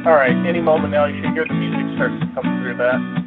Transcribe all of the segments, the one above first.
All right, any moment now you should hear the music start to come through that.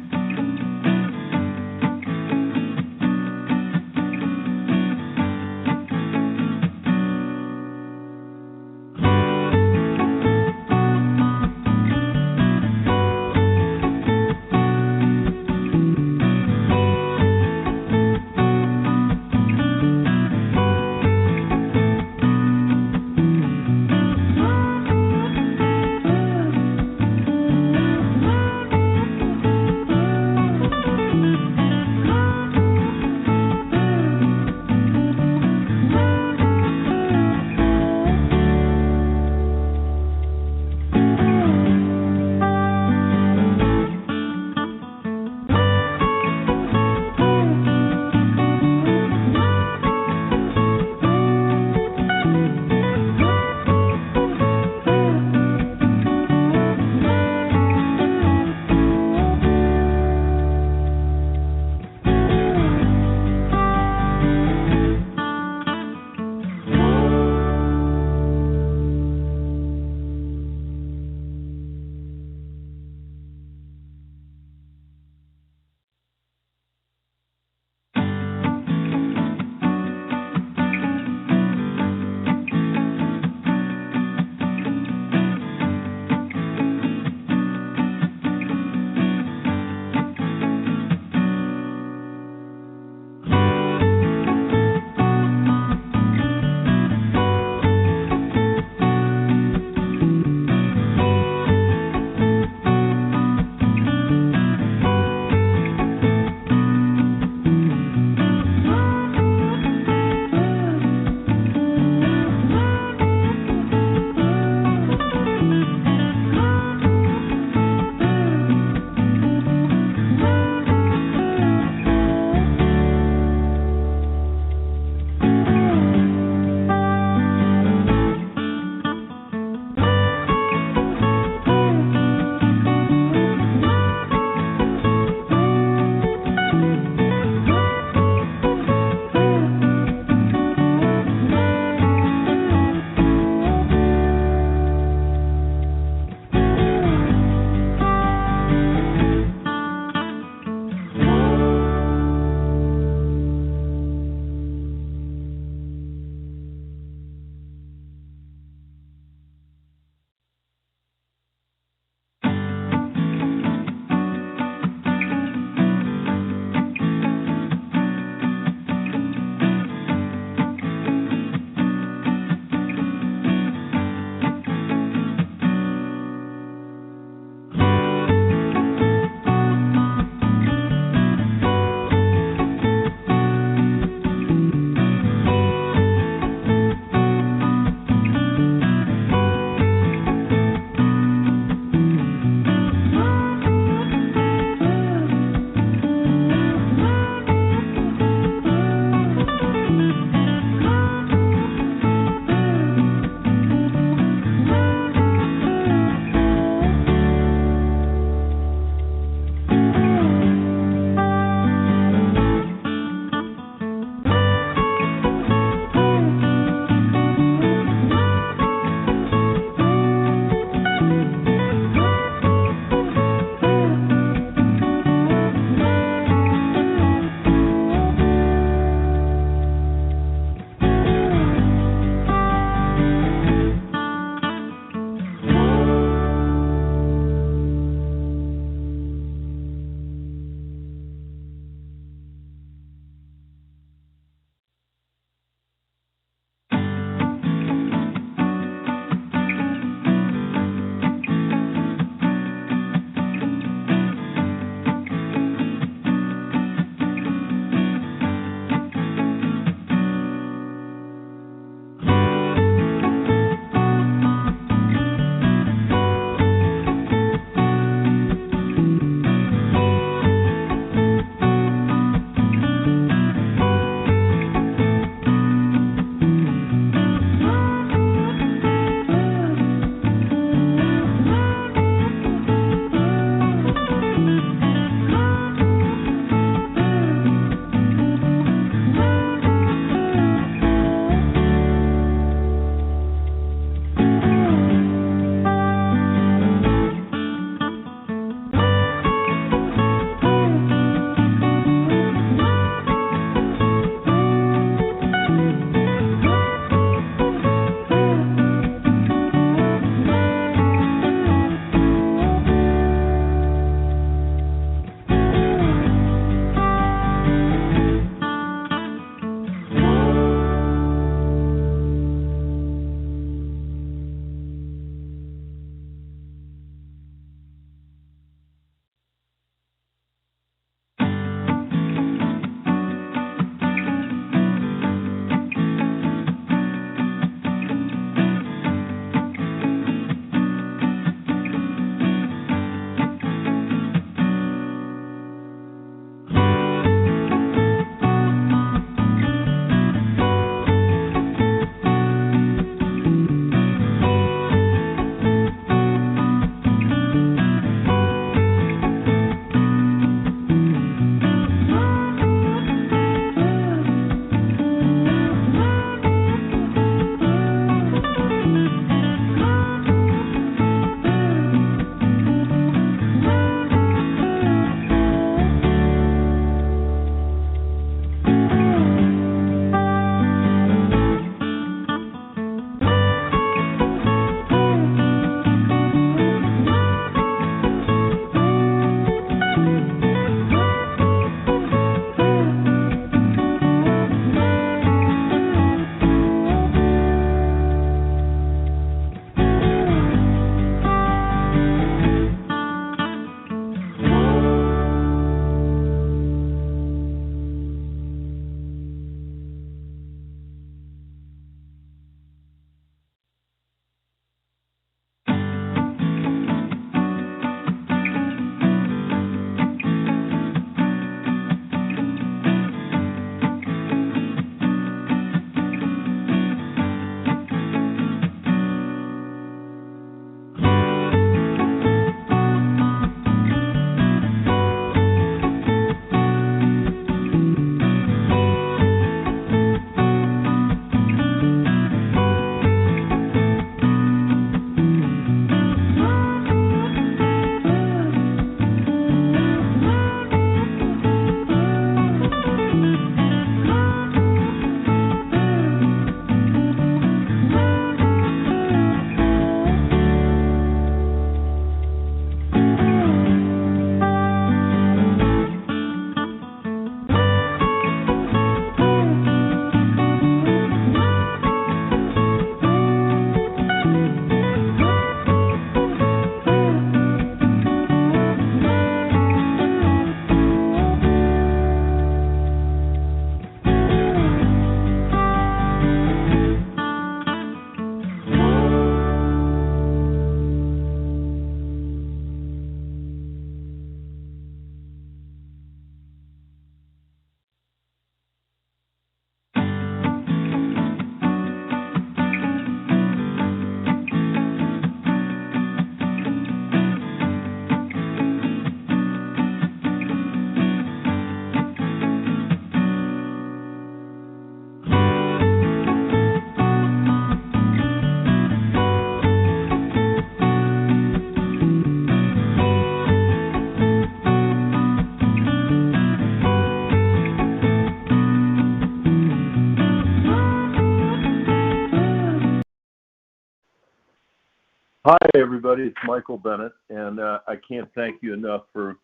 Hi, everybody. It's Michael Bennet, and I can't thank you enough for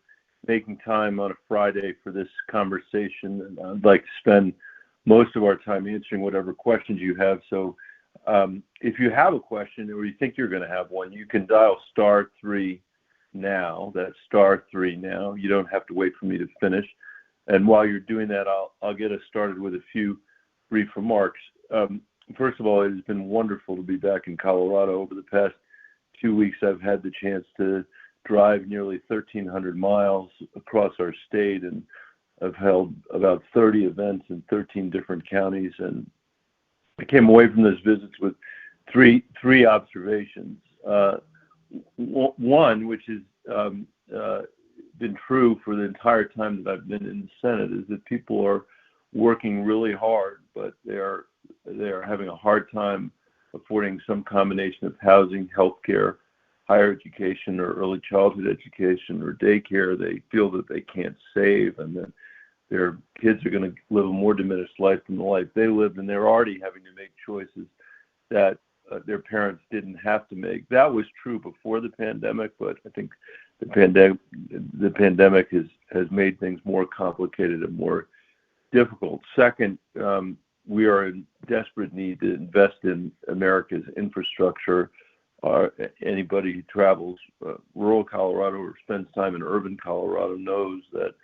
making time on a Friday for this conversation. And I'd like to spend most of our time answering whatever questions you have. So if you have a question or you think you're going to have one, you can dial *3 now. That's *3 now. You don't have to wait for me to finish. And while you're doing that, I'll get us started with a few brief remarks. First of all, it has been wonderful to be back in Colorado. Over the past 2 weeks, I've had the chance to drive nearly 1,300 miles across our state, and I've held about 30 events in 13 different counties. And I came away from those visits with three observations. One, which has been true for the entire time that I've been in the Senate, is that people are working really hard, but they are having a hard time affording some combination of housing, healthcare, higher education, or early childhood education, or daycare. They feel that they can't save, and that their kids are going to live a more diminished life than the life they lived, and they're already having to make choices that their parents didn't have to make. That was true before the pandemic, but I think the pandemic has made things more complicated and more difficult. Second, we are in desperate need to invest in America's infrastructure. Anybody who travels rural Colorado or spends time in urban Colorado knows that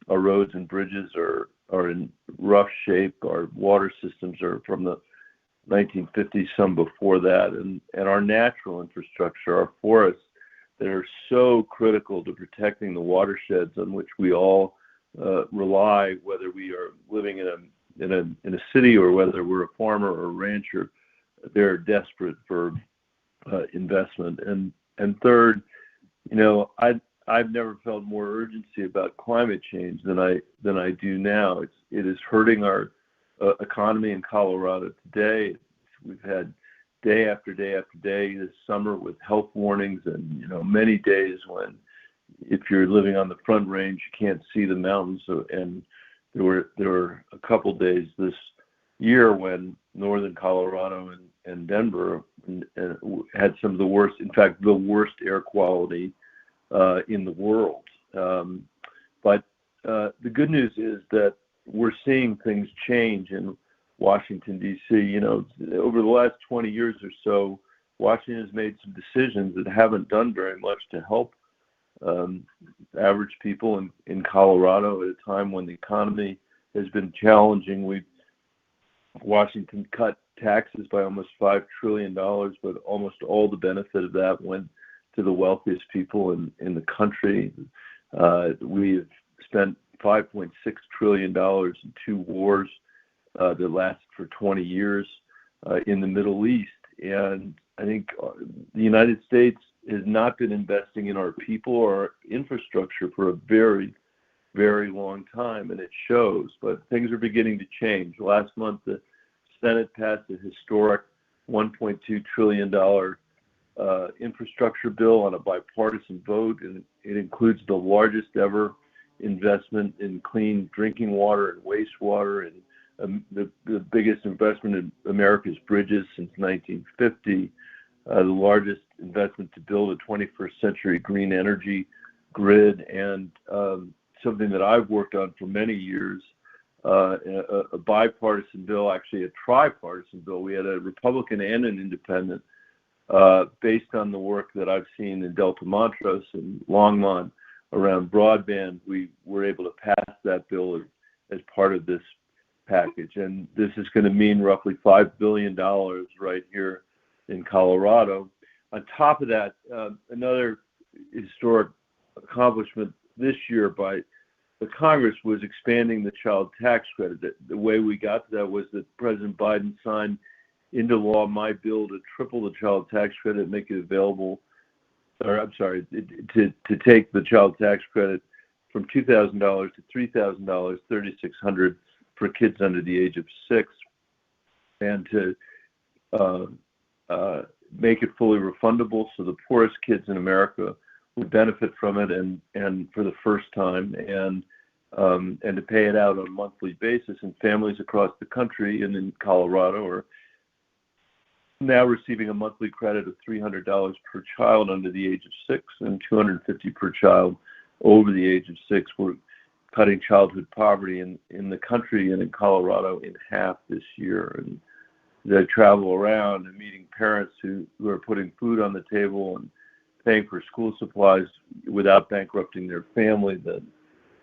our roads and bridges are in rough shape. Our water systems are from the 1950s, some before that, and our natural infrastructure, our forests, that are so critical to protecting the watersheds on which we all rely, whether we are living in a city or whether we're a farmer or a rancher. They're desperate for investment. And third, I've never felt more urgency about climate change than I do now. It is hurting our economy in Colorado today. We've had day after day after day this summer with health warnings, and many days when, if you're living on the Front Range, you can't see the mountains. And there were a couple days this year when northern Colorado and Denver had some of the worst, in fact, the worst air quality in the world. But the good news is that we're seeing things change in Washington, D.C. Over the last 20 years or so, Washington has made some decisions that haven't done very much to help average people in Colorado at a time when the economy has been challenging. Washington cut taxes by almost $5 trillion, but almost all the benefit of that went to the wealthiest people in the country. We've spent $5.6 trillion in two wars that lasted for 20 years in the Middle East. And I think the United States has not been investing in our people or infrastructure for a very, very long time, and it shows. But things are beginning to change. Last month, the Senate passed a historic $1.2 trillion infrastructure bill on a bipartisan vote, and it includes the largest ever investment in clean drinking water and wastewater, and the biggest investment in America's bridges since 1950, the largest investment to build a 21st century green energy grid, and something that I've worked on for many years, a bipartisan bill, actually a tripartisan bill. We had a Republican and an independent, based on the work that I've seen in Delta Montrose and Longmont around broadband. We were able to pass that bill as part of this package, and this is going to mean roughly $5 billion right here in Colorado. On top of that, another historic accomplishment this year by the Congress was expanding the child tax credit. The way we got to that was that President Biden signed into law my bill to triple the child tax credit, make it available, to take the child tax credit from $2,000 to $3,000, $3,600 for kids under the age of 6, and to make it fully refundable so the poorest kids in America would benefit from it, and for the first time, and to pay it out on a monthly basis. And families across the country and in Colorado are now receiving a monthly credit of $300 per child under the age of 6 and $250 per child over the age of 6. We're cutting childhood poverty in the country and in Colorado in half this year. And they travel around and meeting parents who are putting food on the table and paying for school supplies without bankrupting their family.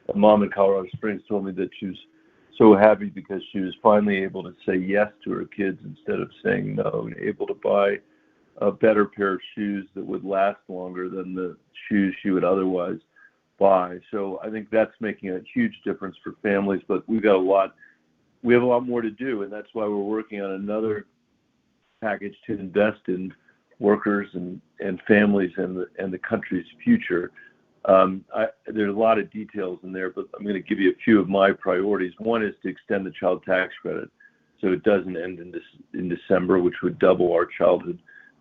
A mom in Colorado Springs told me that she was so happy because she was finally able to say yes to her kids instead of saying no, and able to buy a better pair of shoes that would last longer than the shoes she would otherwise buy. So I think that's making a huge difference for families, but we have a lot more to do, and that's why we're working on another package to invest in workers and families and the country's future. There's a lot of details in there, but I'm going to give you a few of my priorities. One is to extend the child tax credit so it doesn't end in December, which would double our childhood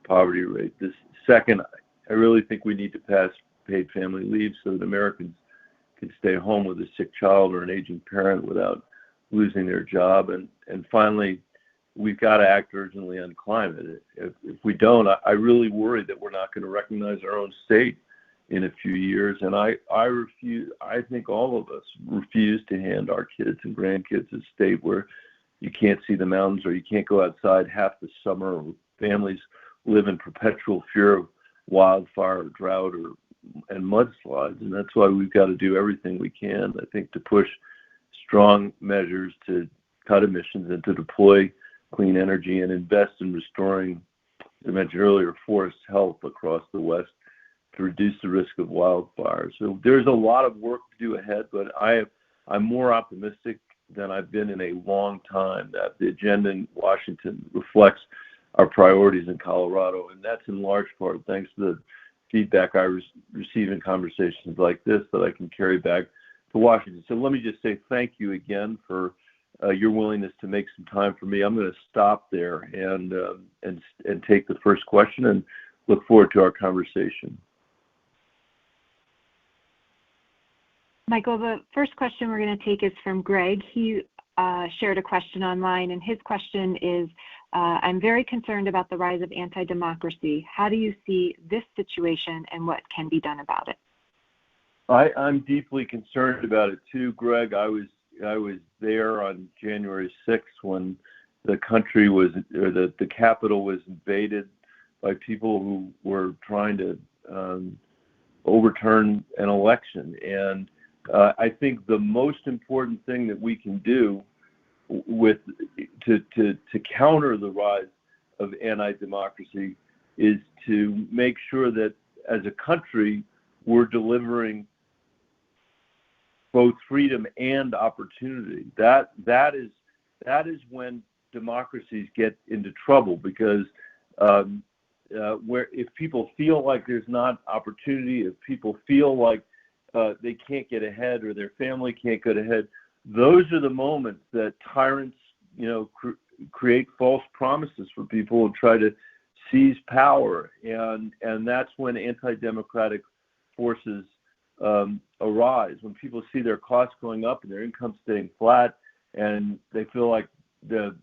poverty rate. This second, I really think we need to pass paid family leave so that Americans can stay home with a sick child or an aging parent without losing their job. And finally, we've got to act urgently on climate. If we don't, I really worry that we're not going to recognize our own state in a few years. And I think all of us refuse to hand our kids and grandkids a state where you can't see the mountains or you can't go outside half the summer, or families live in perpetual fear of wildfire, drought, and mudslides. And that's why we've got to do everything we can, I think, to push strong measures to cut emissions and to deploy clean energy and invest in restoring, as I mentioned earlier, forest health across the West to reduce the risk of wildfires. So there's a lot of work to do ahead, but I'm more optimistic than I've been in a long time that the agenda in Washington reflects our priorities in Colorado, and that's in large part thanks to the feedback I receive in conversations like this that I can carry back to Washington. So let me just say thank you again for your willingness to make some time for me. I'm going to stop there and take the first question and look forward to our conversation. Michael, the first question we're going to take is from Greg. He shared a question online, and his question is, I'm very concerned about the rise of anti-democracy. How do you see this situation and what can be done about it? I'm deeply concerned about it too, Greg. I was there on January 6th when the country was, or the Capitol was invaded by people who were trying to overturn an election. And I think the most important thing that we can do to counter the rise of anti-democracy is to make sure that as a country we're delivering both freedom and opportunity. That is when democracies get into trouble, because where if people feel like there's not opportunity, if people feel like they can't get ahead or their family can't get ahead, those are the moments that tyrants, create false promises for people and try to seize power, and that's when anti-democratic forces arise. When people see their costs going up and their income staying flat, and they feel like the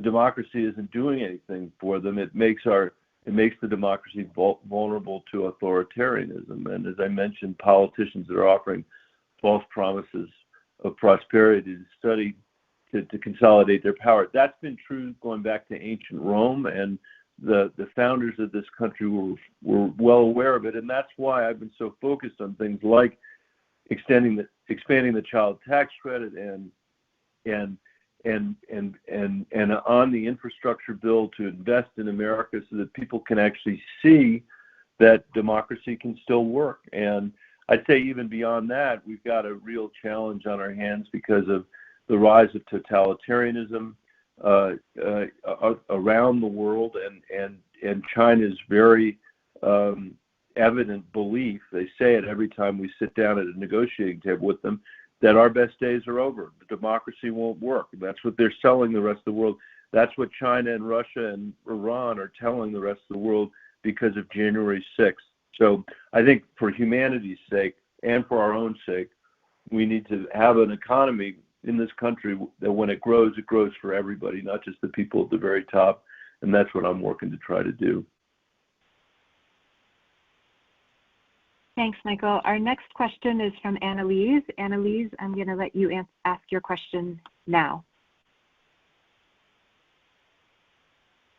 democracy isn't doing anything for them, it makes the democracy vulnerable to authoritarianism. And as I mentioned, politicians that are offering false promises of prosperity to consolidate their power. That's been true going back to ancient Rome, and the founders of this country were well aware of it, and that's why I've been so focused on things like expanding the child tax credit and on the infrastructure bill to invest in America so that people can actually see that democracy can still work. And I'd say even beyond that, we've got a real challenge on our hands because of the rise of totalitarianism around the world, and China's very evident belief, they say it every time we sit down at a negotiating table with them, that our best days are over. The democracy won't work. That's what they're selling the rest of the world. That's what China and Russia and Iran are telling the rest of the world because of January 6th. So I think for humanity's sake and for our own sake, we need to have an economy in this country that when it grows for everybody, not just the people at the very top. and that's what I'm working to try to do. Thanks, Michael. Our next question is from Annalise. Annalise, I'm going to let you ask your question now.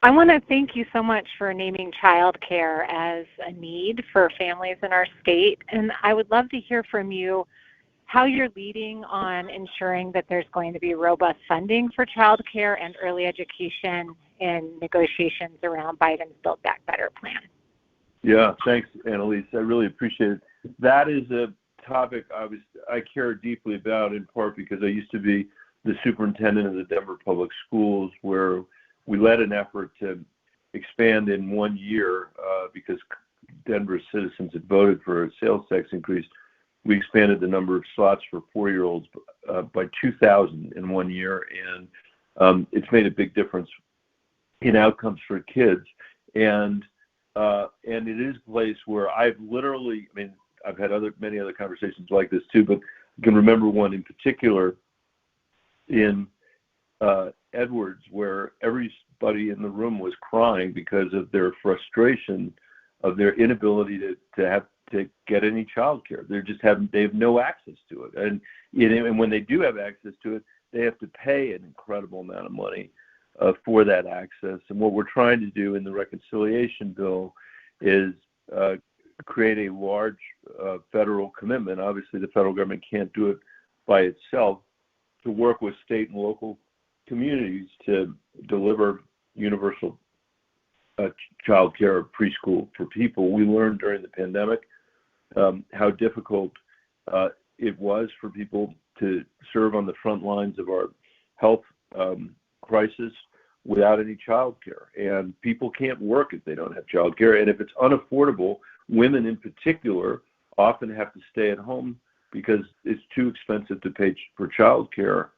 I want to thank you so much for naming childcare as a need for families in our state, and I would love to hear from you how you're leading on ensuring that there's going to be robust funding for childcare and early education in negotiations around Biden's Build Back Better plan. Yeah, thanks, Annalise. I really appreciate it. That is a topic I care deeply about, in part because I used to be the superintendent of the Denver Public Schools, where we led an effort to expand in 1 year because Denver citizens had voted for a sales tax increase. We expanded the number of slots for 4-year-olds by 2,000 in 1 year, and it's made a big difference in outcomes for kids. And it is a place where I've literally, I've had many other conversations like this too, but I can remember one in particular in Edwards, where everybody in the room was crying because of their frustration of their inability to get any child care. They have no access to it. And when they do have access to it, they have to pay an incredible amount of money for that access. And what we're trying to do in the reconciliation bill is create a large federal commitment. Obviously, the federal government can't do it by itself, to work with state and local communities to deliver universal child care or preschool for people. We learned during the pandemic how difficult it was for people to serve on the front lines of our health crisis without any child care. And people can't work if they don't have child care. And if it's unaffordable, women in particular often have to stay at home because it's too expensive to pay for child care.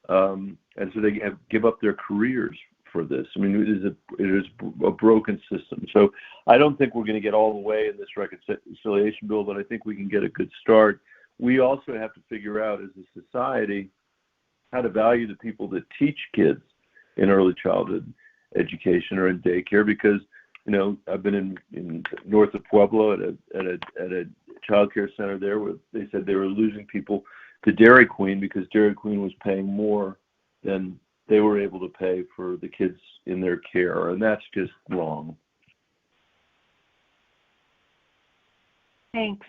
And so they give up their careers for this. It is a broken system. So I don't think we're going to get all the way in this reconciliation bill, but I think we can get a good start. We also have to figure out as a society how to value the people that teach kids in early childhood education or in daycare, because I've been in north of Pueblo at a child care center there where they said they were losing people to Dairy Queen because Dairy Queen was paying more than they were able to pay for the kids in their care, and that's just wrong. Thanks.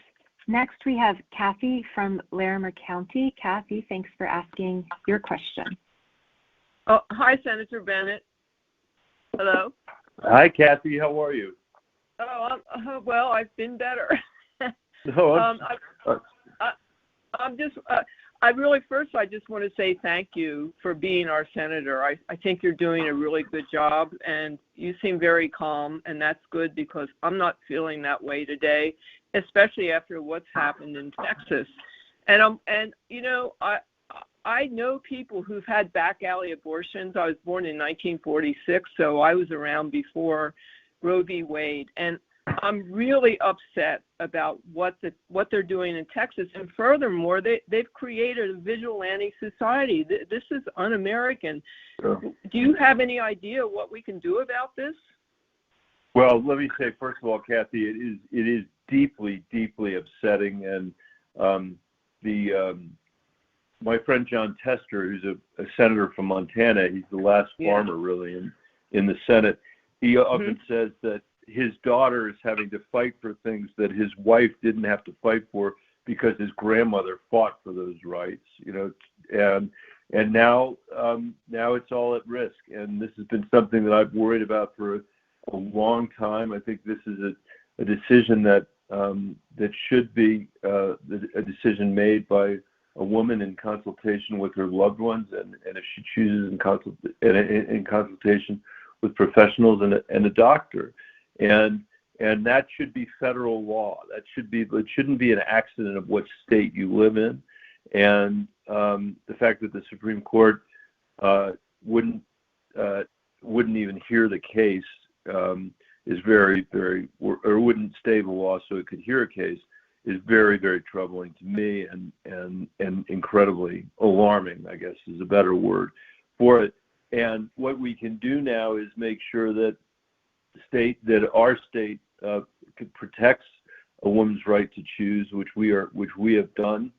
Next, we have Kathy from Larimer County. Kathy, thanks for asking your question. Oh, hi, Senator Bennet. Hello. Hi, Kathy. How are you? Oh, well, I've been better. I just want to say thank you for being our senator. I think you're doing a really good job, and you seem very calm, and that's good because I'm not feeling that way today, especially after what's happened in Texas. I know people who've had back alley abortions. I was born in 1946, so I was around before Roe v. Wade, and I'm really upset about what they're doing in Texas. And furthermore, they've created a vigilante society. This is un-American. Sure. Do you have any idea what we can do about this? Well, let me say, first of all, Kathy, it is deeply, deeply upsetting. And my friend John Tester, who's a senator from Montana, he's the last farmer really in the Senate. He often says that his daughter is having to fight for things that his wife didn't have to fight for because his grandmother fought for those rights, and now it's all at risk. And this has been something that I've worried about for a long time. I think this is a decision that should be a decision made by a woman in consultation with her loved ones, and if she chooses in consultation with professionals and a doctor. And that should be federal law. It shouldn't be an accident of what state you live in. And the fact that the Supreme Court wouldn't even hear the case is very, very, or wouldn't stay the law so it could hear a case, is very, very troubling to me and incredibly alarming, I guess is a better word for it. And what we can do now is make sure that our state protects a woman's right to choose, which we have done.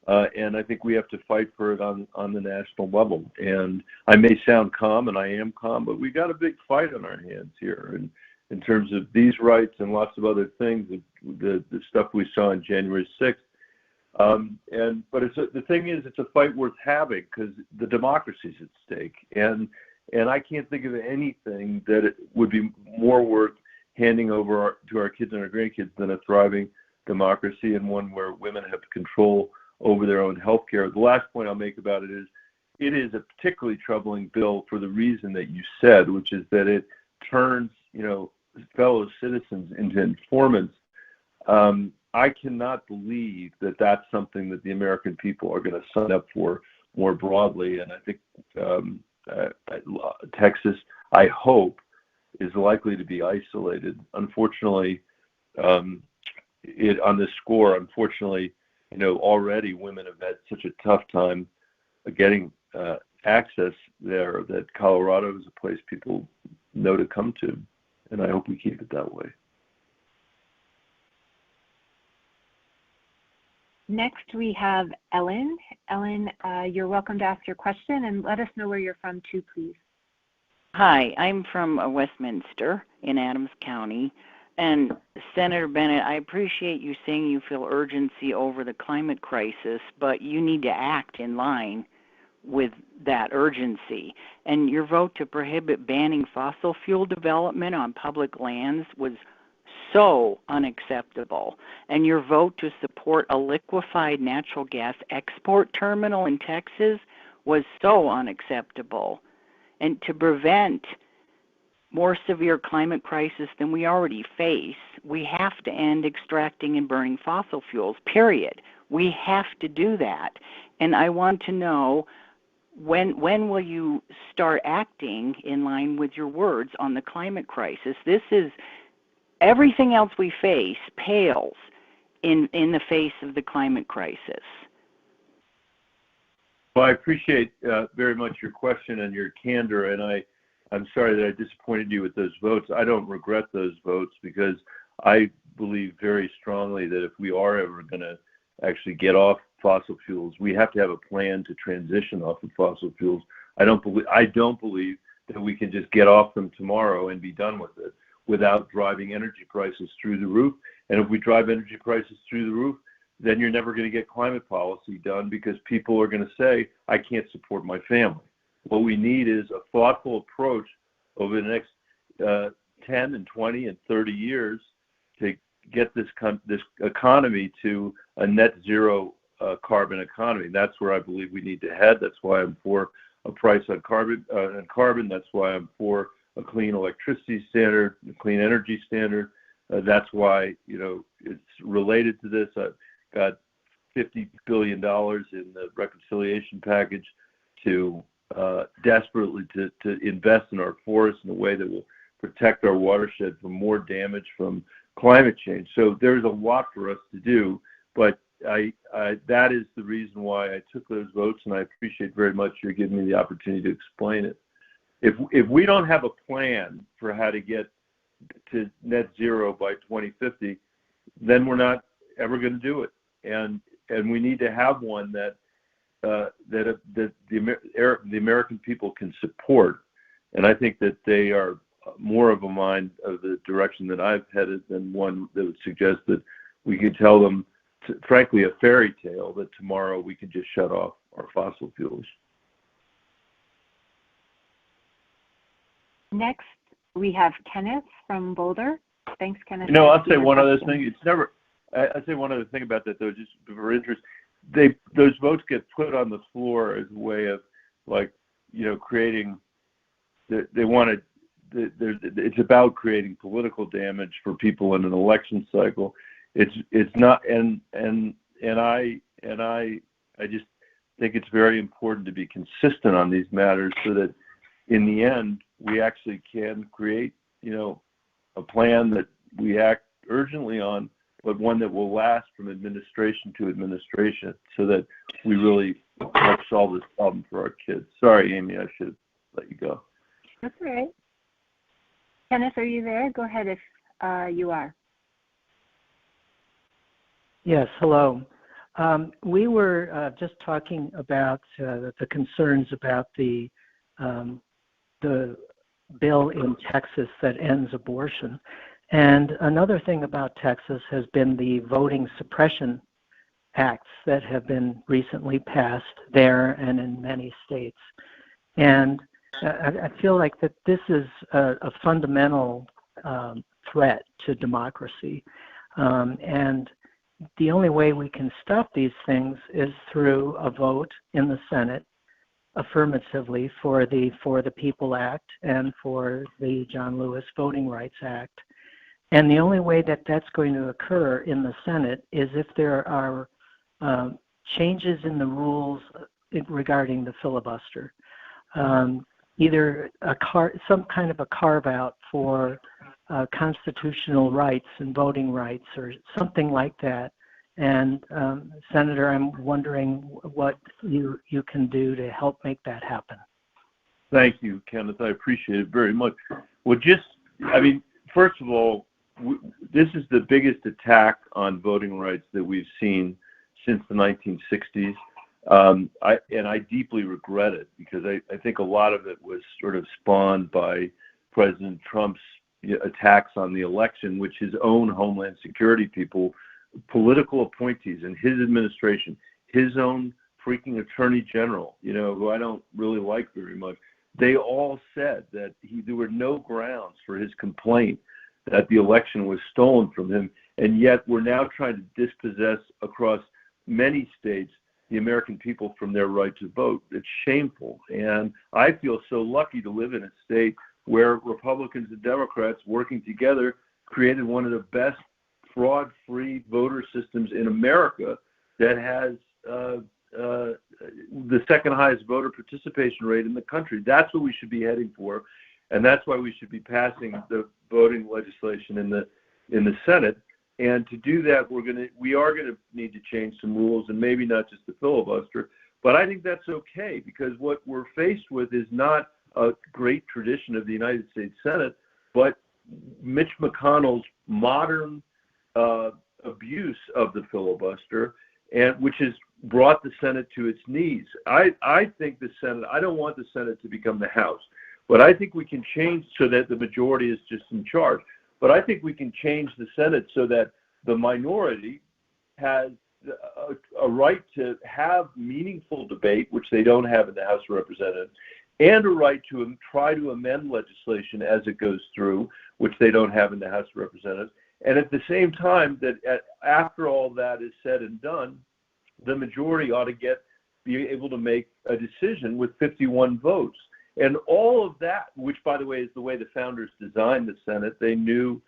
And I think we have to fight for it on the national level. And I may sound calm, and I am calm, but we got a big fight on our hands here. And in terms of these rights and lots of other things, the stuff we saw on January 6th. But the thing is, it's a fight worth having because the democracy's at stake. And I can't think of anything that it would be more worth handing over to our kids and our grandkids than a thriving democracy and one where women have control over their own health care. The last point I'll make about it is a particularly troubling bill for the reason that you said, which is that it turns, fellow citizens into informants. I cannot believe that that's something that the American people are going to sign up for more broadly. And I think Texas, I hope, is likely to be isolated. Unfortunately, on this score, already women have had such a tough time getting access there that Colorado is a place people know to come to, and I hope we keep it that way. Next, we have Ellen. Ellen, you're welcome to ask your question, and let us know where you're from too, please. Hi, I'm from Westminster in Adams County. And Senator Bennet, I appreciate you saying you feel urgency over the climate crisis, but you need to act in line with that urgency. And your vote to prohibit banning fossil fuel development on public lands was so unacceptable. And your vote to support a liquefied natural gas export terminal in Texas was so unacceptable. And to prevent more severe climate crisis than we already face, we have to end extracting and burning fossil fuels, period. We have to do that. And I want to know, when will you start acting in line with your words on the climate crisis? This is, everything else we face pales in the face of the climate crisis. Well, I appreciate very much your question and your candor, and I'm sorry that I disappointed you with those votes. I don't regret those votes because I believe very strongly that if we are ever going to actually get off fossil fuels, we have to have a plan to transition off of fossil fuels. I don't believe that we can just get off them tomorrow and be done with it without driving energy prices through the roof. And if we drive energy prices through the roof, then you're never going to get climate policy done because people are going to say, I can't support my family. What we need is a thoughtful approach over the next 10 and 20 and 30 years to get this economy to a net zero carbon economy. That's where I believe we need to head. That's why I'm for a price on carbon. That's why I'm for a clean electricity standard, a clean energy standard. That's why it's related to this. I've got $50 billion in the reconciliation package to desperately to invest in our forests in a way that will protect our watershed from more damage from climate change. So there's a lot for us to do, but that is the reason why I took those votes, and I appreciate very much you're giving me the opportunity to explain it. If we don't have a plan for how to get to net zero by 2050, then we're not ever going to do it, and we need to have one that the American people can support. And I think that they are more of a mind of the direction that I've headed than one that would suggest that we could tell them, frankly, a fairy tale that tomorrow we can just shut off our fossil fuels. Next, we have Kenneth from Boulder. Thanks, Kenneth. I'll say one other thing. I'll say one other thing about that, though, just for interest. Those votes get put on the floor as a way of, creating. It's about creating political damage for people in an election cycle. It's not, and I just think it's very important to be consistent on these matters so that in the end we actually can create, a plan that we act urgently on, but one that will last from administration to administration so that we really help solve this problem for our kids. Sorry, Amy, I should let you go. That's all right. Kenneth, are you there? Go ahead if you are. Yes, hello. We were just talking about the concerns about the bill in Texas that ends abortion. And another thing about Texas has been the voting suppression acts that have been recently passed there and in many states. And I feel like that this is a fundamental threat to democracy. And the only way we can stop these things is through a vote in the Senate affirmatively for the People Act and for the John Lewis Voting Rights Act. And the only way that that's going to occur in the Senate is if there are changes in the rules regarding the filibuster. Either some kind of a carve-out for constitutional rights and voting rights or something like that. And Senator, I'm wondering what you can do to help make that happen. Thank you, Kenneth. I appreciate it very much. Well, first of all, this is the biggest attack on voting rights that we've seen since the 1960s. I deeply regret it because I think a lot of it was sort of spawned by President Trump's attacks on the election, which his own Homeland Security people, political appointees in his administration, his own freaking Attorney General, who I don't really like very much, they all said that there were no grounds for his complaint that the election was stolen from him, and yet we're now trying to dispossess across many states the American people from their right to vote. It's shameful, and I feel so lucky to live in a state where Republicans and Democrats working together created one of the best fraud-free voter systems in America that has the second highest voter participation rate in the country. That's what we should be heading for, and that's why we should be passing the voting legislation in the Senate. And to do that, we are gonna need to change some rules, and maybe not just the filibuster. But I think that's okay, because what we're faced with is not a great tradition of the United States Senate, but Mitch McConnell's modern abuse of the filibuster, and which has brought the Senate to its knees. I think the Senate, I don't want the Senate to become the House, but I think we can change so that the majority is just in charge. But I think we can change the Senate so that the minority has a right to have meaningful debate, which they don't have in the House of Representatives, and a right to try to amend legislation as it goes through, which they don't have in the House of Representatives. And at the same time, that after all that is said and done, the majority ought to be able to make a decision with 51 votes. And all of that, which, by the way, is the way the founders designed the Senate. They knew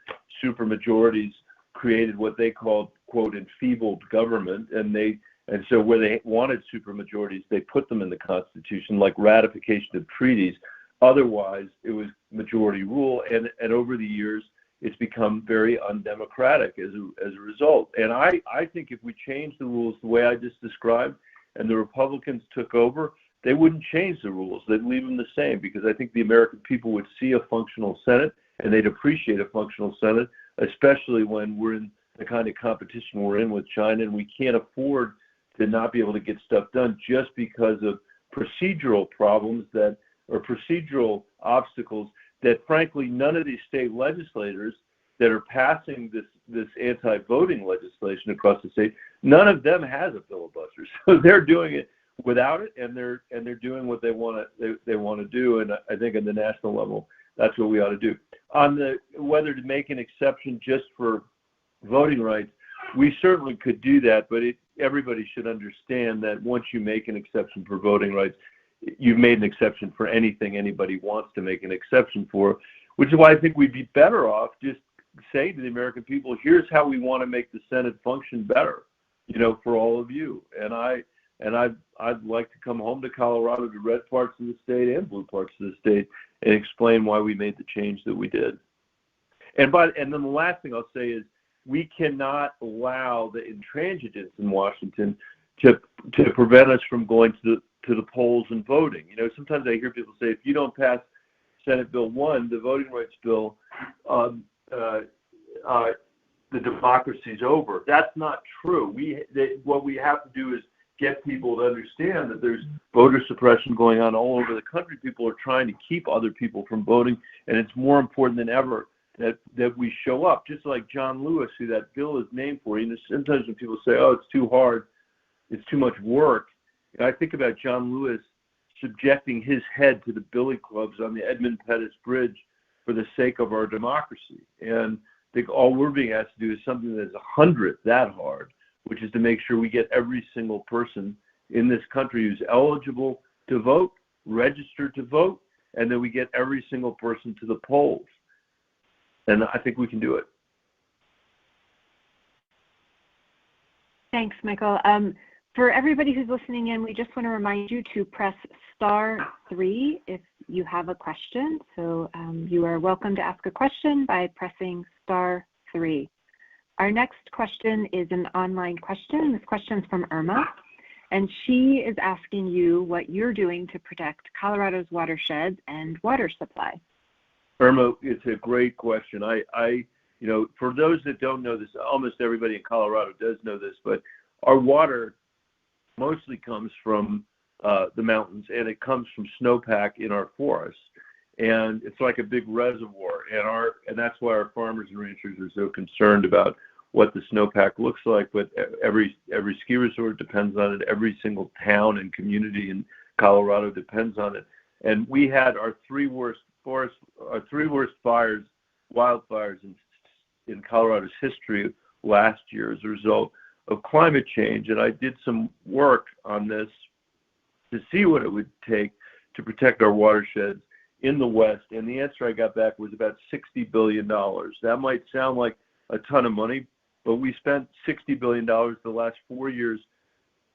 supermajorities created what they called, quote, enfeebled government. And so where they wanted supermajorities, they put them in the Constitution, like ratification of treaties. Otherwise, it was majority rule. And over the years, it's become very undemocratic as a result. And I think if we change the rules the way I just described and the Republicans took over, they wouldn't change the rules. They'd leave them the same, because I think the American people would see a functional Senate, and they'd appreciate a functional Senate, especially when we're in the kind of competition we're in with China, and we can't afford to not be able to get stuff done just because of procedural problems or procedural obstacles that, frankly, none of these state legislators that are passing this anti-voting legislation across the state, none of them has a filibuster. So they're doing it without it, and they're doing what they want to do. And I think at the national level, that's what we ought to do. On whether to make an exception just for voting rights, we certainly could do that, but everybody should understand that once you make an exception for voting rights, you've made an exception for anything anybody wants to make an exception for, which is why I think we'd be better off just saying to the American people, here's how we want to make the Senate function better, for all of you. And I'd like to come home to Colorado, to red parts of the state and blue parts of the state, and explain why we made the change that we did. And then the last thing I'll say is we cannot allow the intransigence in Washington to prevent us from going to the polls and voting. You know, sometimes I hear people say, if you don't pass Senate Bill 1, the voting rights bill, the democracy's over. That's not true. What we have to do is get people to understand that there's voter suppression going on all over the country. People are trying to keep other people from voting, and it's more important than ever that we show up, just like John Lewis, who that bill is named for. You know, sometimes when people say, oh, it's too hard, it's too much work, and I think about John Lewis subjecting his head to the billy clubs on the Edmund Pettus Bridge for the sake of our democracy. And I think all we're being asked to do is something that's 100th that hard, which is to make sure we get every single person in this country who's eligible to vote, registered to vote, and then we get every single person to the polls. And I think we can do it. Thanks, Michael. For everybody who's listening in, we just want to remind you to press *3 if you have a question. So you are welcome to ask a question by pressing *3. Our next question is an online question. This question is from Irma, and she is asking you what you're doing to protect Colorado's watersheds and water supply. Irma, it's a great question. You know, for those that don't know this, almost everybody in Colorado does know this, but our water mostly comes from the mountains, and it comes from snowpack in our forests. And it's like a big reservoir, and that's why our farmers and ranchers are so concerned about what the snowpack looks like. But every ski resort depends on it. Every single town and community in Colorado depends on it. And we had our three worst wildfires in Colorado's history last year as a result of climate change. And I did some work on this to see what it would take to protect our watersheds in the West. And the answer I got back was about $60 billion. That might sound like a ton of money, but we spent $60 billion the last 4 years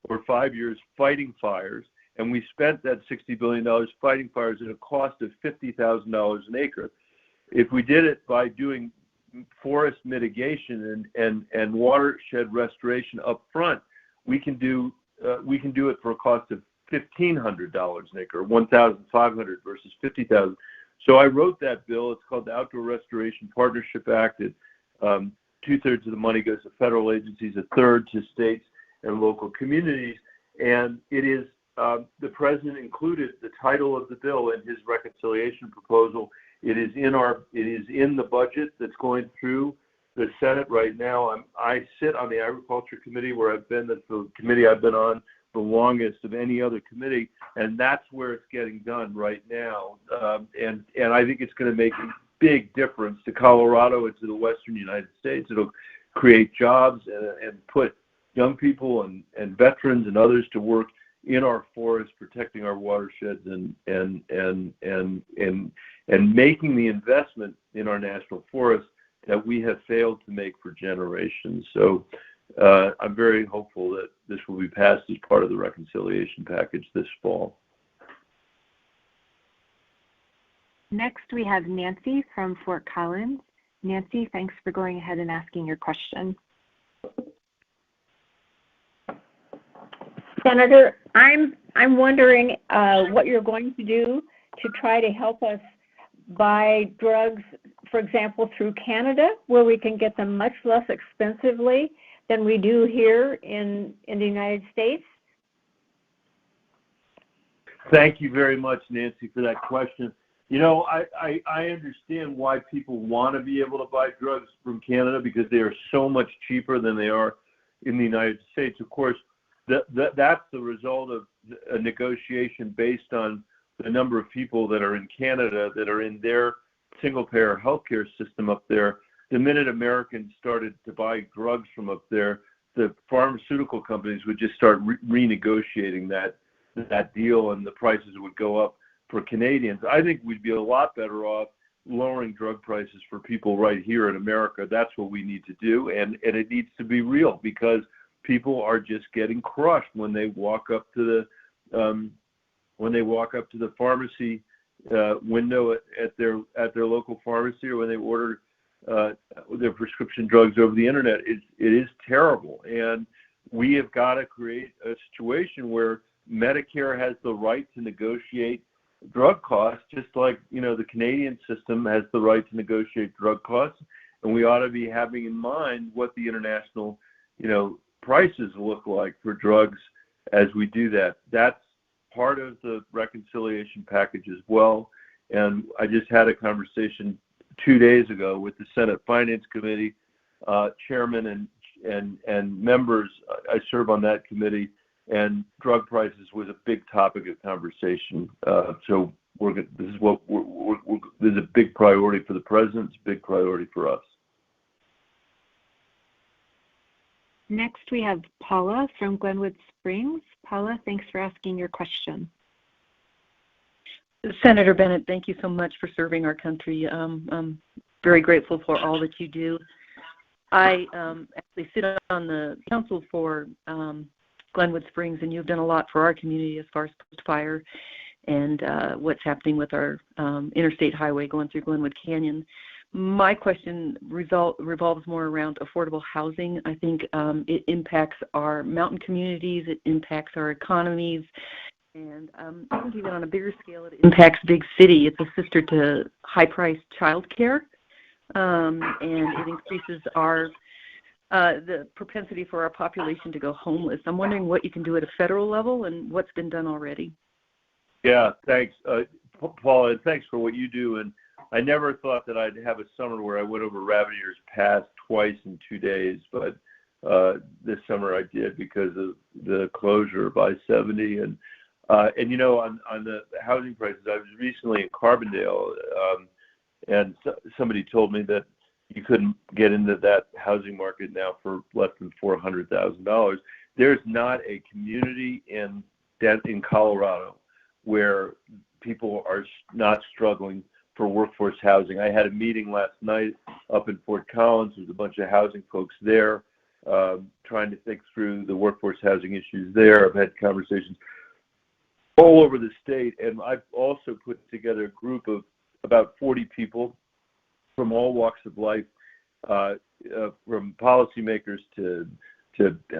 or 5 years fighting fires. And we spent that $60 billion fighting fires at a cost of $50,000 an acre. If we did it by doing forest mitigation and watershed restoration up front, we can do it for a cost of $1,500 an acre, $1,500 versus $50,000. So I wrote that bill. It's called the Outdoor Restoration Partnership Act. Two-thirds of the money goes to federal agencies, a third to states and local communities. And it is the president included the title of the bill in his reconciliation proposal. It is in the budget that's going through the Senate right now. I sit on the Agriculture Committee, where I've been. That's the committee I've been on the longest of any other committee, and that's where it's getting done right now. And I think it's going to make a big difference to Colorado and to the Western United States. It'll create jobs and put young people and veterans and others to work in our forests, protecting our watersheds and making the investment in our national forests that we have failed to make for generations. So I'm very hopeful that this will be passed as part of the reconciliation package this fall. Next, we have Nancy from Fort Collins. Nancy, thanks for going ahead and asking your question. Senator, I'm wondering what you're going to do to try to help us buy drugs, for example, through Canada, where we can get them much less expensively than we do here in the United States. Thank you very much, Nancy, for that question. You know, I understand why people want to be able to buy drugs from Canada, because they are so much cheaper than they are in the United States. Of course, that's the result of a negotiation based on the number of people that are in Canada that are in their single-payer healthcare system up there. The minute Americans started to buy drugs from up there, the pharmaceutical companies would just start renegotiating that deal, and the prices would go up for Canadians. I think we'd be a lot better off lowering drug prices for people right here in America. That's what we need to do, and it needs to be real, because people are just getting crushed when they walk up to the pharmacy window at their local pharmacy, or when they order their prescription drugs over the internet. It is terrible, and we have got to create a situation where Medicare has the right to negotiate drug costs, just like, the Canadian system has the right to negotiate drug costs. And we ought to be having in mind what the international, prices look like for drugs as we do that. That's part of the reconciliation package as well. And I just had a conversation 2 days ago with the Senate Finance Committee chairman and members. I serve on that committee, and drug prices was a big topic of conversation. So this is a big priority for the president. It's a big priority for us. Next, we have Paula from Glenwood Springs. Paula, thanks for asking your question. Senator Bennet, thank you so much for serving our country. I'm very grateful for all that you do. I actually sit on the council for Glenwood Springs, and you've done a lot for our community as far as post-fire and what's happening with our interstate highway going through Glenwood Canyon. My question revolves more around affordable housing. I think it impacts our mountain communities, it impacts our economies, and I think even on a bigger scale, it impacts big city. It's a sister to high-priced childcare, and it increases the propensity for our population to go homeless. I'm wondering what you can do at a federal level and what's been done already. Yeah, thanks, Paula, and thanks for what you do. And I never thought that I'd have a summer where I went over Rabbit Ears Pass twice in 2 days, but this summer I did because of the closure of I-70. And on the housing prices, I was recently in Carbondale, and somebody told me that you couldn't get into that housing market now for less than $400,000. There's not a community in Colorado where people are not struggling for workforce housing. I had a meeting last night up in Fort Collins. There's a bunch of housing folks there trying to think through the workforce housing issues there. I've had conversations all over the state, and I've also put together a group of about 40 people from all walks of life, from policymakers to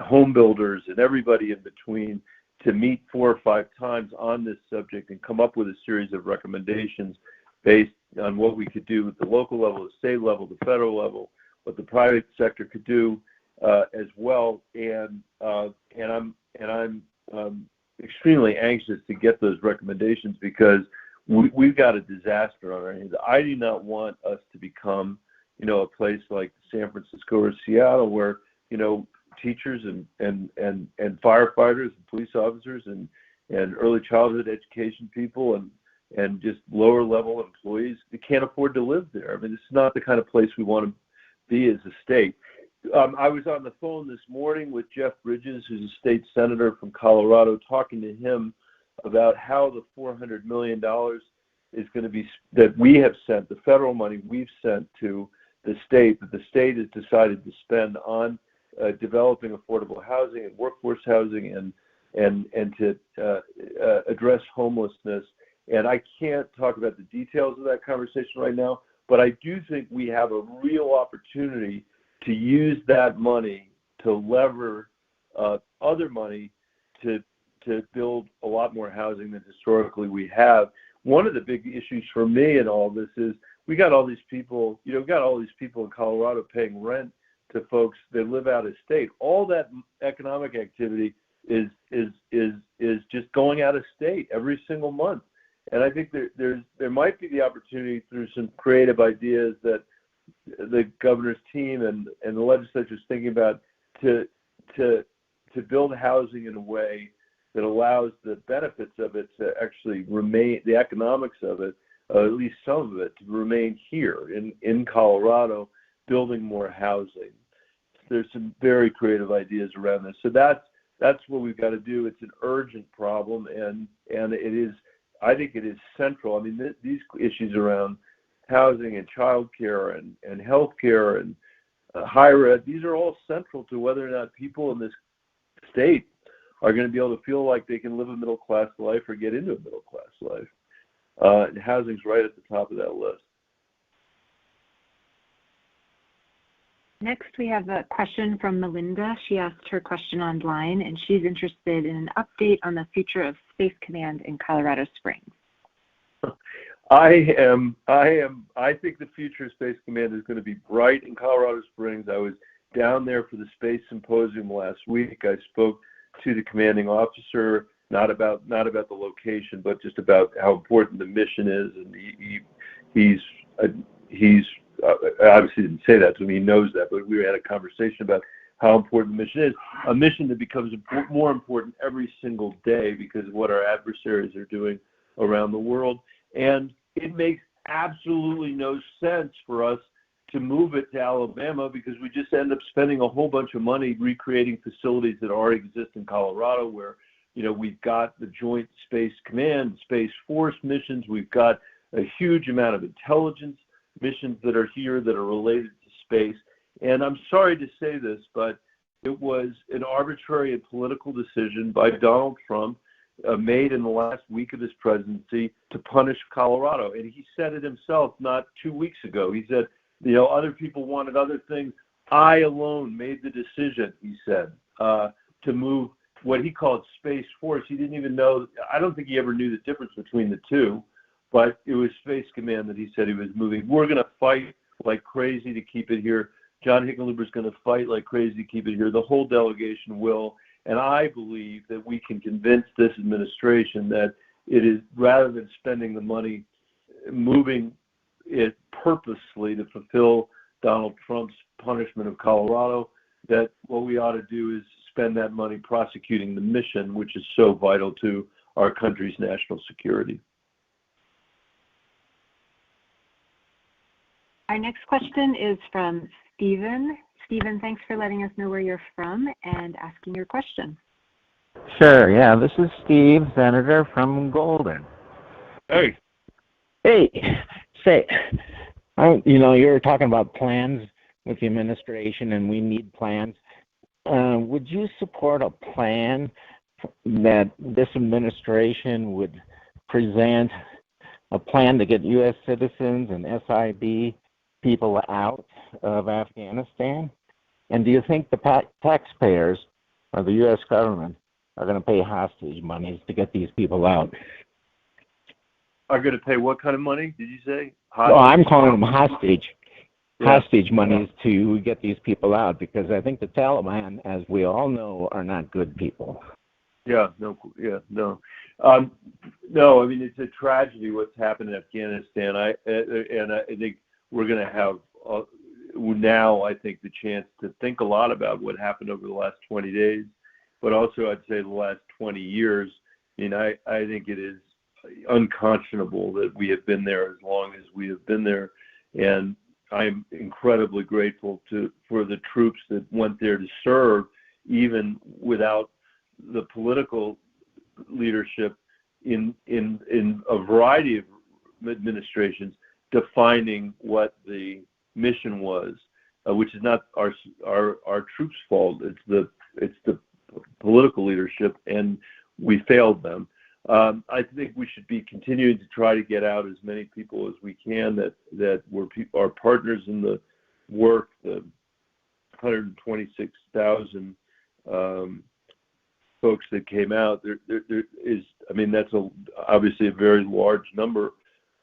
home builders and everybody in between, to meet 4 or 5 times on this subject and come up with a series of recommendations based on what we could do at the local level, the state level, the federal level, what the private sector could do as well. And I'm extremely anxious to get those recommendations because we've got a disaster on our hands. I do not want us to become, a place like San Francisco or Seattle where, teachers and firefighters and police officers and early childhood education people and just lower level employees, they can't afford to live there. I mean, this is not the kind of place we want to be as a state. I was on the phone this morning with Jeff Bridges, who's a state senator from Colorado, talking to him about how the $400 million is going to be, that we have sent, the federal money we've sent to the state, that the state has decided to spend on developing affordable housing and workforce housing and to address homelessness. And I can't talk about the details of that conversation right now, but I do think we have a real opportunity to use that money to lever other money to build a lot more housing than historically we have. One of the big issues for me in all this is we got all these people, in Colorado paying rent to folks that live out of state. All that economic activity is just going out of state every single month. And I think there might be the opportunity through some creative ideas that the governor's team and the legislature is thinking about to build housing in a way that allows the benefits of it to actually remain, the economics of it, at least some of it, to remain here in Colorado, building more housing. There's some very creative ideas around this. So that's what we've got to do. It's an urgent problem, and it is. I think it is central. I mean, these issues around housing and child care and health care and higher ed, these are all central to whether or not people in this state are going to be able to feel like they can live a middle-class life or get into a middle-class life. And housing's right at the top of that list. Next, we have a question from Melinda. She asked her question online, and she's interested in an update on the future of Space Command in Colorado Springs. I think the future of Space Command is going to be bright in Colorado Springs. I was down there for the Space Symposium last week. I spoke to the commanding officer, not about the location, but just about how important the mission is. And he's obviously didn't say that to me. He knows that, but we had a conversation about how important the mission is. A mission that becomes more important every single day because of what our adversaries are doing around the world. And it makes absolutely no sense for us to move it to Alabama because we just end up spending a whole bunch of money recreating facilities that already exist in Colorado where, we've got the Joint Space Command, Space Force missions. We've got a huge amount of intelligence missions that are here that are related to space. And I'm sorry to say this, but it was an arbitrary and political decision by Donald Trump made in the last week of his presidency to punish Colorado. And he said it himself not 2 weeks ago. He said, other people wanted other things. I alone made the decision, he said, to move what he called Space Force. He didn't even know, I don't think he ever knew the difference between the two, but it was Space Command that he said he was moving. We're going to fight like crazy to keep it here. John Hickenlooper's going to fight like crazy to keep it here. The whole delegation will. And I believe that we can convince this administration that it is, rather than spending the money, moving it purposely to fulfill Donald Trump's punishment of Colorado, that what we ought to do is spend that money prosecuting the mission, which is so vital to our country's national security. Our next question is from Stephen. Stephen, thanks for letting us know where you're from and asking your question. Sure, yeah. This is Steve, Senator from Golden. Hey. Hey. Say, you were talking about plans with the administration, and we need plans. Would you support a plan that this administration would present, a plan to get U.S. citizens and SIB people out of Afghanistan? And do you think the taxpayers or the U.S. government are going to pay hostage monies to get these people out? Are going to pay what kind of money, did you say? Well, I'm calling them hostage. Yeah. Hostage monies to get these people out, because I think the Taliban, as we all know, are not good people. No. No, I mean, it's a tragedy what's happened in Afghanistan. I think we're going to have now, I think, the chance to think a lot about what happened over the last 20 days, but also I'd say the last 20 years. I mean, I think it is unconscionable that we have been there as long as we have been there, and I'm incredibly grateful for the troops that went there to serve, even without the political leadership in a variety of administrations defining what the mission was, which is not our troops' fault. It's the political leadership, and we failed them. I think we should be continuing to try to get out as many people as we can that were our partners in the work. The 126,000 folks that came out. There is, I mean, that's obviously a very large number.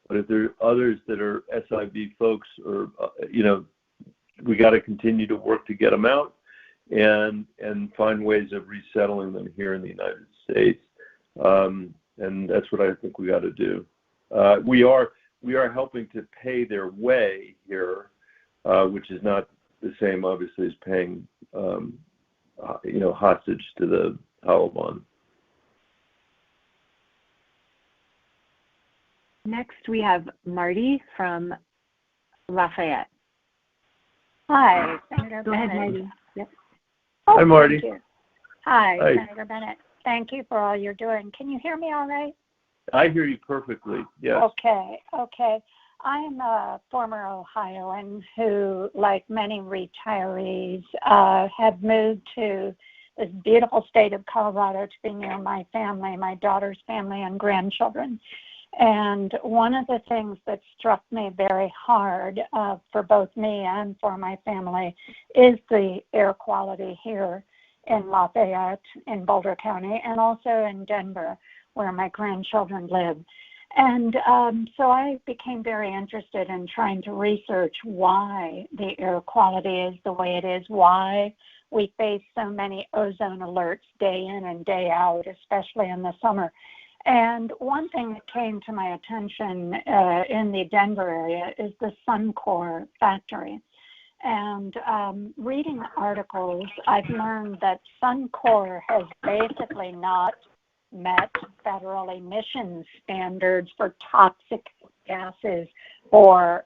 But if there are others that are SIV folks, or we got to continue to work to get them out and find ways of resettling them here in the United States. And that's what I think we got to do. We are helping to pay their way here, which is not the same, obviously, as paying hostage to the Taliban. Next, we have Marty from Lafayette. Hi, Senator Go Bennet. ahead, Marty. Yep. Oh, hi, Marty. Thank you. Hi, Hi, Senator Bennet. Thank you for all you're doing. Can you hear me all right? I hear you perfectly, yes. Okay. I'm a former Ohioan who, like many retirees, have moved to this beautiful state of Colorado to be near my family, my daughter's family and grandchildren. And one of the things that struck me very hard for both me and for my family is the air quality here in Lafayette, in Boulder County, and also in Denver, where my grandchildren live. And so I became very interested in trying to research why the air quality is the way it is, why we face so many ozone alerts day in and day out, especially in the summer. And one thing that came to my attention in the Denver area is the Suncor factory. And reading articles, I've learned that Suncor has basically not met federal emissions standards for toxic gases for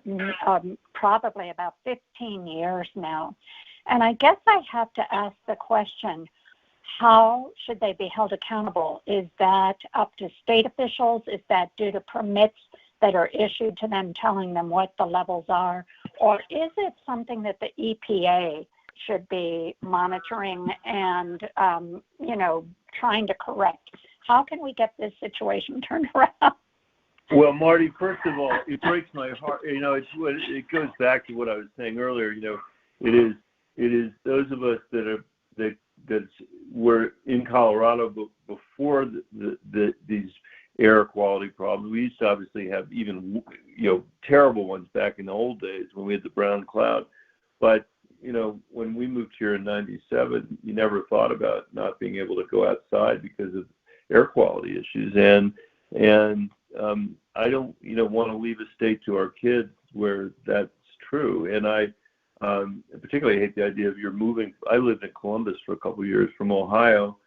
probably about 15 years now. And I guess I have to ask the question, how should they be held accountable? Is that up to state officials? Is that due to permits that are issued to them telling them what the levels are? Or is it something that the EPA should be monitoring and, trying to correct? How can we get this situation turned around? Well, Marty, first of all, it breaks my heart. It goes back to what I was saying earlier. It is those of us that were in Colorado before these air quality problems. We used to obviously have even terrible ones back in the old days when we had the brown cloud. But when we moved here in '97, you never thought about not being able to go outside because of air quality issues. And I don't want to leave a state to our kids where that's true. And I particularly hate the idea of you're moving. I lived in Columbus for a couple of years, from Ohio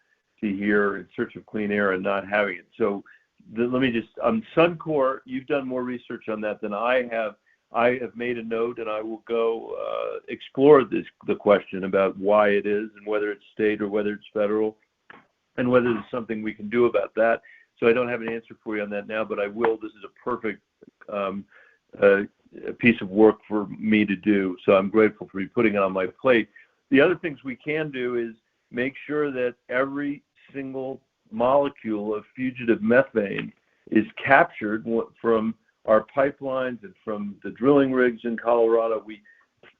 to here in search of clean air and not having it. So let me just, Suncor, you've done more research on that than I have. I have made a note, and I will go explore the question about why it is and whether it's state or whether it's federal and whether there's something we can do about that. So I don't have an answer for you on that now, but I will. This is a perfect piece of work for me to do, so I'm grateful for you putting it on my plate. The other things we can do is make sure that every single molecule of fugitive methane is captured from our pipelines and from the drilling rigs in Colorado. We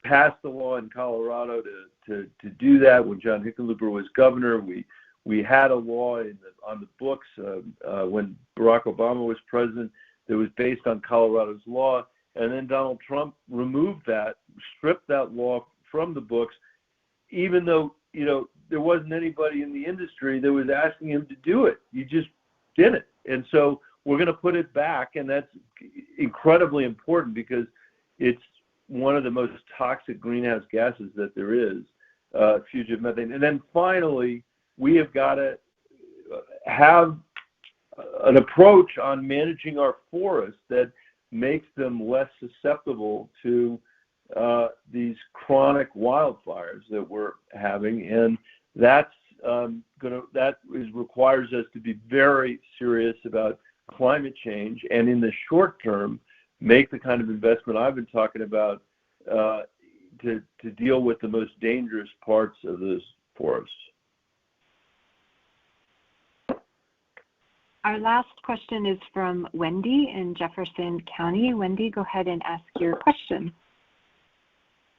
passed the law in Colorado to do that when John Hickenlooper was governor. We had a law on the books when Barack Obama was president that was based on Colorado's law. And then Donald Trump removed that, stripped that law from the books, even though, there wasn't anybody in the industry that was asking him to do it. You just did it. And so we're going to put it back, and that's incredibly important because it's one of the most toxic greenhouse gases that there is, fugitive methane. And then finally, we have got to have an approach on managing our forests that makes them less susceptible to these chronic wildfires that we're having, and that requires us to be very serious about climate change, and in the short term, make the kind of investment I've been talking about to deal with the most dangerous parts of those forests. Our last question is from Wendy in Jefferson County. Wendy, go ahead and ask your question.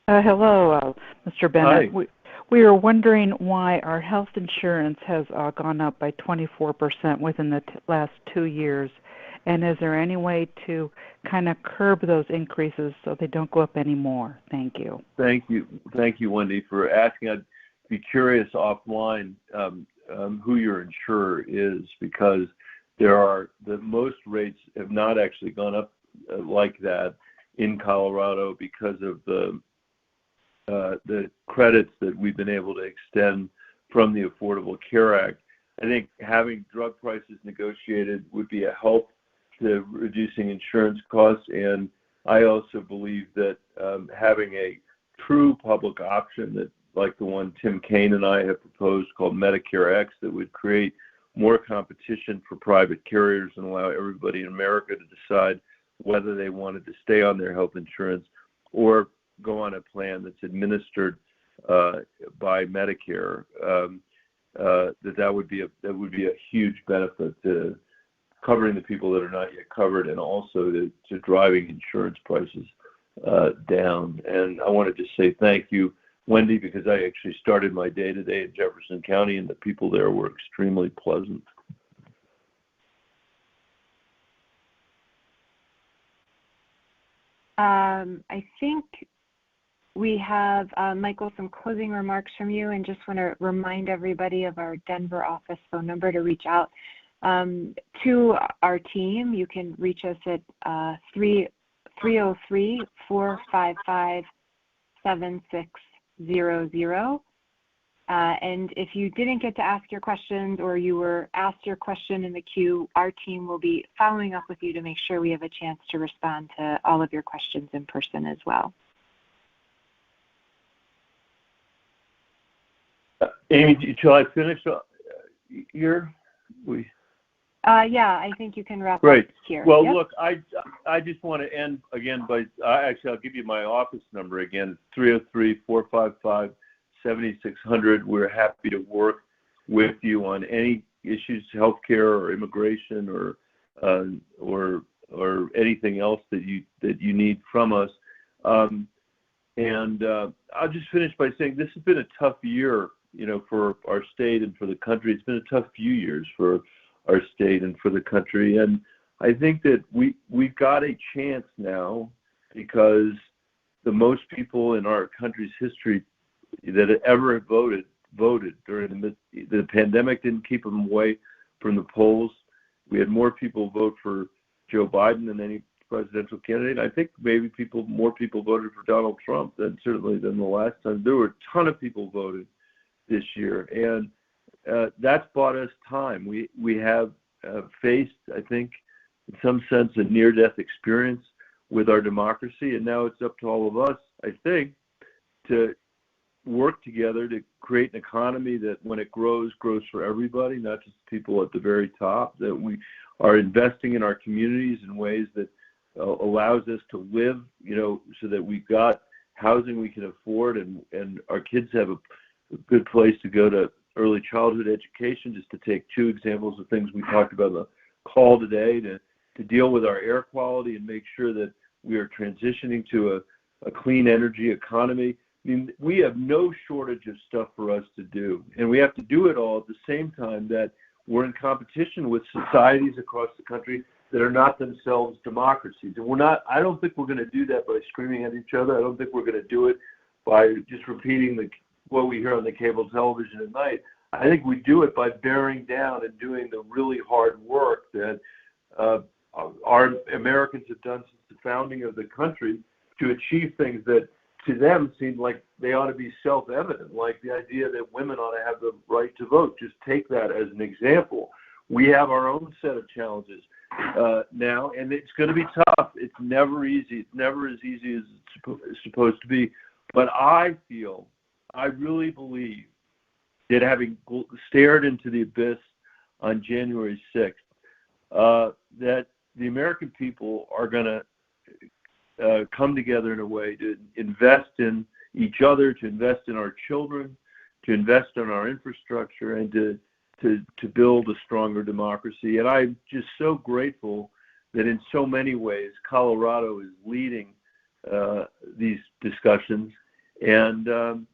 Hello, Mr. Bennet. Hi. We are wondering why our health insurance has gone up by 24% within the last 2 years, and is there any way to kind of curb those increases so they don't go up anymore? Thank you. Thank you, Wendy, for asking. I'd be curious offline who your insurer is, because the most rates have not actually gone up like that in Colorado because of the credits that we've been able to extend from the Affordable Care Act. I think having drug prices negotiated would be a help to reducing insurance costs, and I also believe that having a true public option that, like the one Tim Kaine and I have proposed called Medicare X, that would create more competition for private carriers and allow everybody in America to decide whether they wanted to stay on their health insurance or go on a plan that's administered by Medicare, that would be a huge benefit to covering the people that are not yet covered, and also to driving insurance prices down. And I wanted to say thank you, Wendy, because I actually started my day today in Jefferson County, and the people there were extremely pleasant. I think we have, Michael, some closing remarks from you, and just want to remind everybody of our Denver office phone number to reach out to our team. You can reach us at 303-455-7600. And if you didn't get to ask your questions, or you were asked your question in the queue, our team will be following up with you to make sure we have a chance to respond to all of your questions in person as well. Amy, shall I finish here? Yeah, I think you can wrap Great. up here. Well, Yep. look, I just want to end again by, actually, I'll give you my office number again. It's 303-455-7600. We're happy to work with you on any issues, healthcare or immigration or anything else that you need from us. And I'll just finish by saying this has been a tough year, for our state and for the country. It's been a tough few years for our state and for the country. And I think that we've got a chance now, because the most people in our country's history that ever voted during the pandemic didn't keep them away from the polls. We had more people vote for Joe Biden than any presidential candidate. I think maybe more people voted for Donald Trump than the last time. There were a ton of people voted this year, and that's bought us time. We have faced, I think, in some sense, a near-death experience with our democracy, and now it's up to all of us, I think, to work together to create an economy that, when it grows for everybody, not just people at the very top, that we are investing in our communities in ways that allows us to live, so that we've got housing we can afford, and our kids have a good place to go to early childhood education, just to take two examples of things we talked about in the call today, to deal with our air quality and make sure that we are transitioning to a clean energy economy. I mean, we have no shortage of stuff for us to do, and we have to do it all at the same time that we're in competition with societies across the country that are not themselves democracies. And I don't think we're going to do that by screaming at each other. I don't think we're going to do it by just repeating what we hear on the cable television at night. I think we do it by bearing down and doing the really hard work that our Americans have done since the founding of the country to achieve things that to them seem like they ought to be self-evident, like the idea that women ought to have the right to vote. Just take that as an example. We have our own set of challenges now, and it's going to be tough. It's never easy. It's never as easy as it's supposed to be. But I really believe that, having stared into the abyss on January 6th, that the American people are going to come together in a way to invest in each other, to invest in our children, to invest in our infrastructure, and to build a stronger democracy. And I'm just so grateful that in so many ways Colorado is leading these discussions, and I'm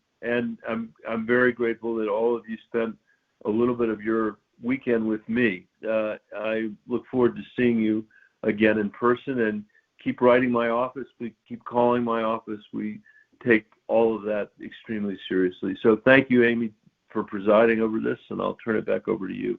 very grateful that all of you spent a little bit of your weekend with me. I look forward to seeing you again in person, and keep writing my office. We keep calling my office. We take all of that extremely seriously. So thank you, Amy, for presiding over this, and I'll turn it back over to you.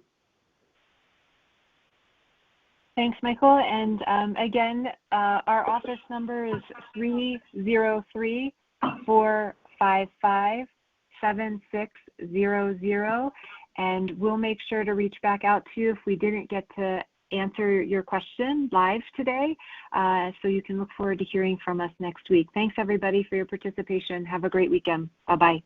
Thanks, Michael. And again, our office number is 303-455-7600, and we'll make sure to reach back out to you if we didn't get to answer your question live today. So you can look forward to hearing from us next week. Thanks, everybody, for your participation. Have a great weekend. Bye-bye.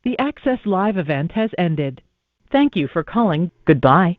The Access Live event has ended. Thank you for calling. Goodbye.